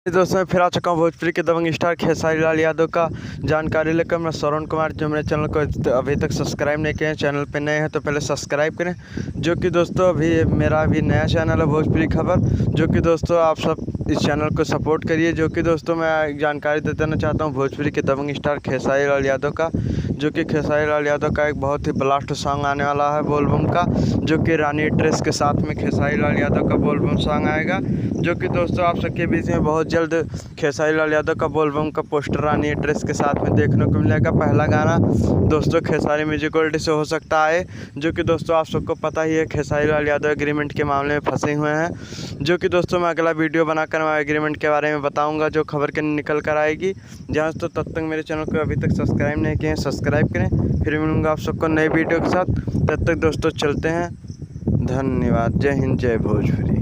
दोस्तों मैं फिर आ चुका हूँ भोजपुरी के दबंग स्टार खेसारी लाल यादव का जानकारी लेकर। मैं श्रवण कुमार, जो मेरे चैनल को अभी तक सब्सक्राइब नहीं किए हैं, चैनल पे नए हैं तो पहले सब्सक्राइब करें। जो कि दोस्तों अभी मेरा भी नया चैनल है भोजपुरी खबर, जो कि दोस्तों आप सब इस चैनल को सपोर्ट करिए। जो कि दोस्तों मैं जानकारी दे देना चाहता हूँ भोजपुरी के दबंग स्टार खेसारी लाल यादव का, जो कि खेसारी लाल यादव का एक बहुत ही ब्लास्ट सॉन्ग आने वाला है बोलबम का, जो कि रानी ड्रेस के साथ में खेसारी लाल यादव का बोलबम सॉन्ग आएगा। जो कि दोस्तों आप सबके बीच में बहुत जल्द खेसारी लाल यादव का बोलबम का पोस्टर रानी ड्रेस के साथ में देखने को मिलेगा। पहला गाना दोस्तों खेसारी म्यूजिक वर्ल्ड से हो सकता है, जो कि दोस्तों आप सबको पता ही है खेसारी लाल यादव एग्रीमेंट के मामले में फंसे हुए हैं। जो कि दोस्तों मैं अगला वीडियो बनाकर मैं एग्रीमेंट के बारे में बताऊंगा, जो खबर के निकल कर आएगी। जहाँ तो तब तक मेरे चैनल को अभी तक सब्सक्राइब नहीं किए हैं, सब्सक्राइब करें। फिर मिलूंगा आप सबको नए वीडियो के साथ। तब तक दोस्तों चलते हैं। धन्यवाद। जय हिंद, जय भोजपुरी।